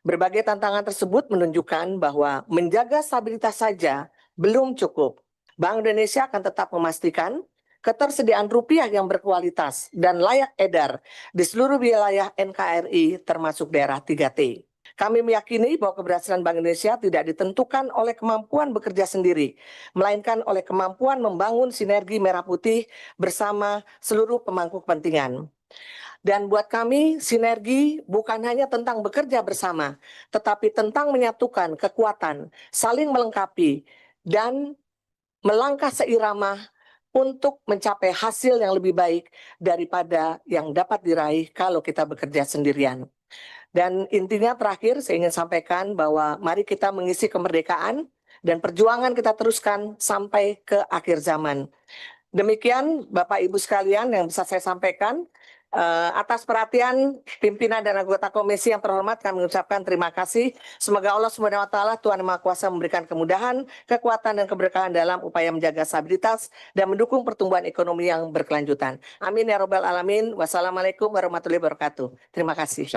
Berbagai tantangan tersebut menunjukkan bahwa menjaga stabilitas saja belum cukup. Bank Indonesia akan tetap memastikan ketersediaan rupiah yang berkualitas dan layak edar di seluruh wilayah NKRI termasuk daerah 3T. Kami meyakini bahwa keberhasilan Bank Indonesia tidak ditentukan oleh kemampuan bekerja sendiri, melainkan oleh kemampuan membangun sinergi merah putih bersama seluruh pemangku kepentingan. Dan buat kami, sinergi bukan hanya tentang bekerja bersama, tetapi tentang menyatukan kekuatan, saling melengkapi, dan melangkah seirama untuk mencapai hasil yang lebih baik daripada yang dapat diraih kalau kita bekerja sendirian. Dan intinya terakhir saya ingin sampaikan bahwa mari kita mengisi kemerdekaan dan perjuangan kita teruskan sampai ke akhir zaman. Demikian Bapak Ibu sekalian yang bisa saya sampaikan. Atas perhatian pimpinan dan anggota komisi yang terhormat, kami mengucapkan terima kasih. Semoga Allah Subhanahu wa Ta'ala, Tuhan Yang Maha Kuasa, memberikan kemudahan, kekuatan, dan keberkahan dalam upaya menjaga stabilitas dan mendukung pertumbuhan ekonomi yang berkelanjutan. Amin ya Rabbal 'Alamin. Wassalamualaikum warahmatullahi wabarakatuh. Terima kasih.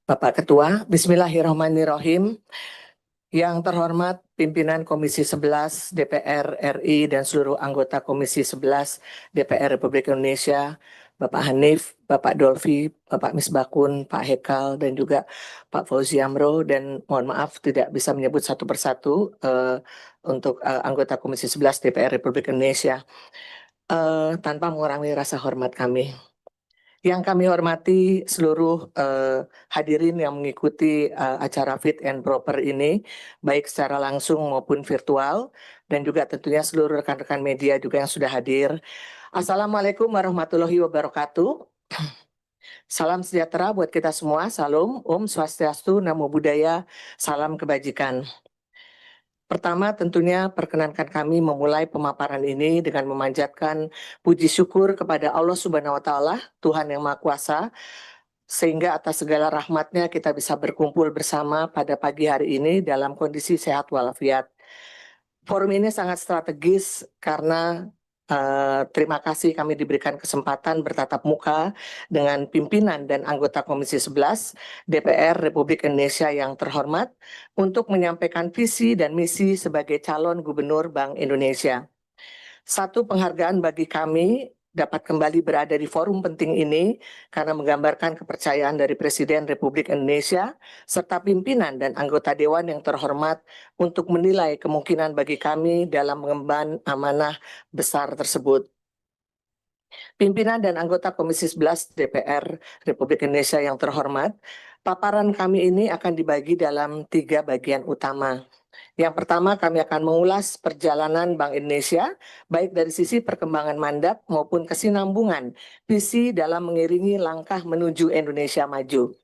Bapak Ketua, Bismillahirrahmanirrahim. Yang terhormat pimpinan Komisi 11 DPR RI dan seluruh anggota Komisi 11 DPR Republik Indonesia, Bapak Hanif, Bapak Dolfi, Bapak Misbakun, Pak Hekal, dan juga Pak Fauzi Amro, dan mohon maaf tidak bisa menyebut satu persatu untuk anggota Komisi 11 DPR Republik Indonesia tanpa mengurangi rasa hormat kami. Yang kami hormati seluruh hadirin yang mengikuti acara Fit and Proper ini, baik secara langsung maupun virtual, dan juga tentunya seluruh rekan-rekan media juga yang sudah hadir. Assalamualaikum warahmatullahi wabarakatuh. Salam sejahtera buat kita semua. Salam, Om Swastiastu, Namo Buddhaya, salam kebajikan. Pertama tentunya perkenankan kami memulai pemaparan ini dengan memanjatkan puji syukur kepada Allah Subhanahu wa Ta'ala, Tuhan Yang Maha Kuasa, sehingga atas segala rahmatnya kita bisa berkumpul bersama pada pagi hari ini dalam kondisi sehat walafiat. Forum ini sangat strategis karena terima kasih kami diberikan kesempatan bertatap muka dengan pimpinan dan anggota Komisi 11 DPR Republik Indonesia yang terhormat untuk menyampaikan visi dan misi sebagai calon gubernur Bank Indonesia. Satu penghargaan bagi kami dapat kembali berada di forum penting ini karena menggambarkan kepercayaan dari Presiden Republik Indonesia serta pimpinan dan anggota Dewan yang terhormat untuk menilai kemungkinan bagi kami dalam mengemban amanah besar tersebut. Pimpinan dan anggota Komisi 11 DPR Republik Indonesia yang terhormat, paparan kami ini akan dibagi dalam 3 bagian utama. Yang pertama, kami akan mengulas perjalanan Bank Indonesia, baik dari sisi perkembangan mandat maupun kesinambungan visi dalam mengiringi langkah menuju Indonesia maju.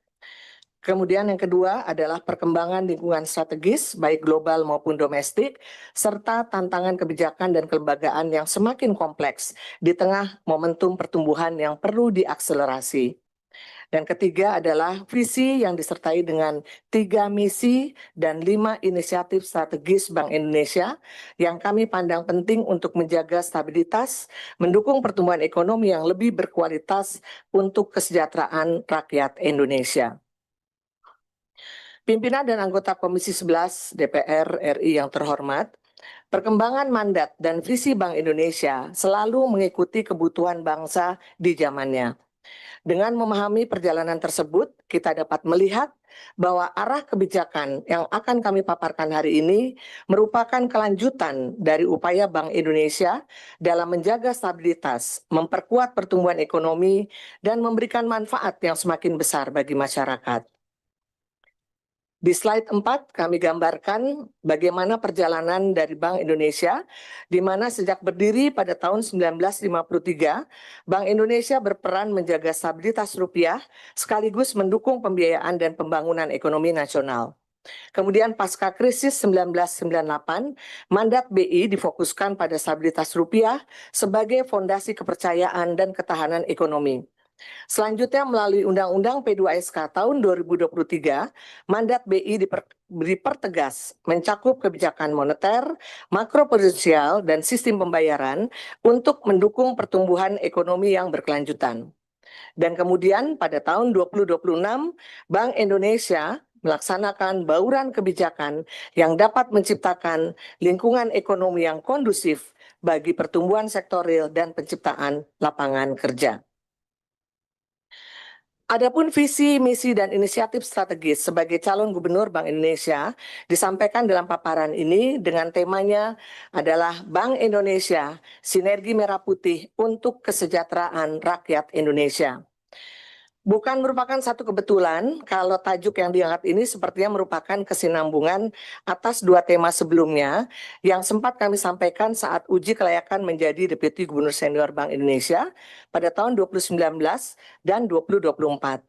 Kemudian yang kedua adalah perkembangan lingkungan strategis, baik global maupun domestik, serta tantangan kebijakan dan kelembagaan yang semakin kompleks di tengah momentum pertumbuhan yang perlu diakselerasi. Dan ketiga adalah visi yang disertai dengan 3 misi dan 5 inisiatif strategis Bank Indonesia yang kami pandang penting untuk menjaga stabilitas, mendukung pertumbuhan ekonomi yang lebih berkualitas untuk kesejahteraan rakyat Indonesia. Pimpinan dan anggota Komisi 11 DPR RI yang terhormat, perkembangan mandat dan visi Bank Indonesia selalu mengikuti kebutuhan bangsa di zamannya. Dengan memahami perjalanan tersebut, kita dapat melihat bahwa arah kebijakan yang akan kami paparkan hari ini merupakan kelanjutan dari upaya Bank Indonesia dalam menjaga stabilitas, memperkuat pertumbuhan ekonomi, dan memberikan manfaat yang semakin besar bagi masyarakat. Di slide 4 kami gambarkan bagaimana perjalanan dari Bank Indonesia, di mana sejak berdiri pada tahun 1953, Bank Indonesia berperan menjaga stabilitas rupiah sekaligus mendukung pembiayaan dan pembangunan ekonomi nasional. Kemudian pasca krisis 1998, mandat BI difokuskan pada stabilitas rupiah sebagai fondasi kepercayaan dan ketahanan ekonomi. Selanjutnya melalui Undang-Undang P2SK tahun 2023, mandat BI dipertegas mencakup kebijakan moneter, makroprudensial, dan sistem pembayaran untuk mendukung pertumbuhan ekonomi yang berkelanjutan. Dan kemudian pada tahun 2026, Bank Indonesia melaksanakan bauran kebijakan yang dapat menciptakan lingkungan ekonomi yang kondusif bagi pertumbuhan sektor real dan penciptaan lapangan kerja. Adapun visi, misi, dan inisiatif strategis sebagai calon gubernur Bank Indonesia disampaikan dalam paparan ini dengan temanya adalah Bank Indonesia, Sinergi Merah Putih untuk Kesejahteraan Rakyat Indonesia. Bukan merupakan satu kebetulan kalau tajuk yang diangkat ini sepertinya merupakan kesinambungan atas dua tema sebelumnya yang sempat kami sampaikan saat uji kelayakan menjadi Deputi Gubernur Senior Bank Indonesia pada tahun 2019 dan 2024.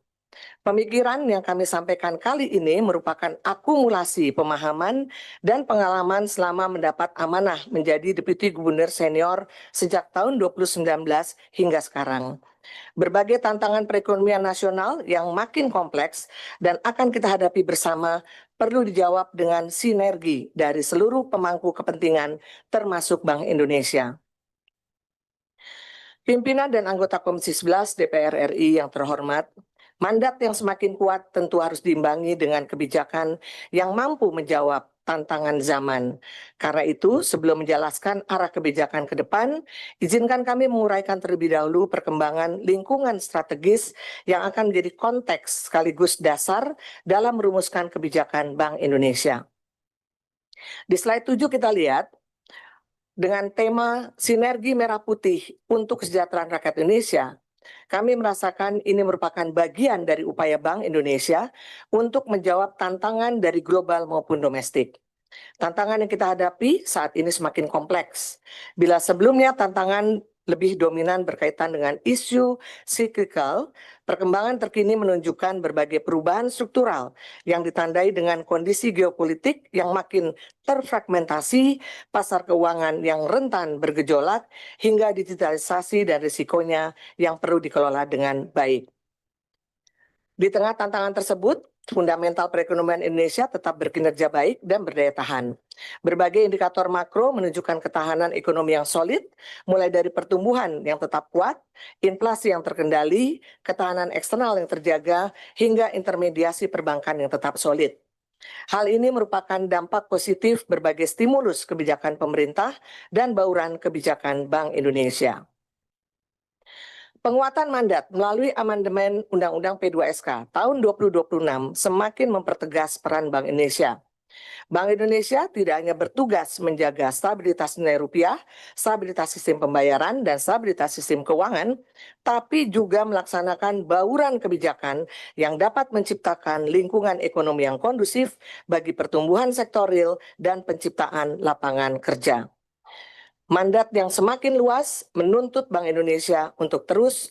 Pemikiran yang kami sampaikan kali ini merupakan akumulasi pemahaman dan pengalaman selama mendapat amanah menjadi Deputi Gubernur Senior sejak tahun 2019 hingga sekarang. Berbagai tantangan perekonomian nasional yang makin kompleks dan akan kita hadapi bersama perlu dijawab dengan sinergi dari seluruh pemangku kepentingan termasuk Bank Indonesia. Pimpinan dan anggota Komisi 11 DPR RI yang terhormat, mandat yang semakin kuat tentu harus diimbangi dengan kebijakan yang mampu menjawab tantangan zaman. Karena itu, sebelum menjelaskan arah kebijakan ke depan, izinkan kami menguraikan terlebih dahulu perkembangan lingkungan strategis yang akan menjadi konteks sekaligus dasar dalam merumuskan kebijakan Bank Indonesia. Di slide 7 kita lihat, dengan tema Sinergi Merah Putih untuk Kesejahteraan Rakyat Indonesia, kami merasakan ini merupakan bagian dari upaya Bank Indonesia untuk menjawab tantangan dari global maupun domestik. Tantangan yang kita hadapi saat ini semakin kompleks. Bila sebelumnya tantangan lebih dominan berkaitan dengan isu cyclical, perkembangan terkini menunjukkan berbagai perubahan struktural yang ditandai dengan kondisi geopolitik yang makin terfragmentasi, pasar keuangan yang rentan bergejolak, hingga digitalisasi dan risikonya yang perlu dikelola dengan baik. Di tengah tantangan tersebut, fundamental perekonomian Indonesia tetap berkinerja baik dan berdaya tahan. Berbagai indikator makro menunjukkan ketahanan ekonomi yang solid, mulai dari pertumbuhan yang tetap kuat, inflasi yang terkendali, ketahanan eksternal yang terjaga, hingga intermediasi perbankan yang tetap solid. Hal ini merupakan dampak positif berbagai stimulus kebijakan pemerintah dan bauran kebijakan Bank Indonesia. Penguatan mandat melalui amandemen Undang-Undang P2SK tahun 2026 semakin mempertegas peran Bank Indonesia. Bank Indonesia tidak hanya bertugas menjaga stabilitas nilai rupiah, stabilitas sistem pembayaran, dan stabilitas sistem keuangan, tapi juga melaksanakan bauran kebijakan yang dapat menciptakan lingkungan ekonomi yang kondusif bagi pertumbuhan sektor real dan penciptaan lapangan kerja. Mandat yang semakin luas menuntut Bank Indonesia untuk terus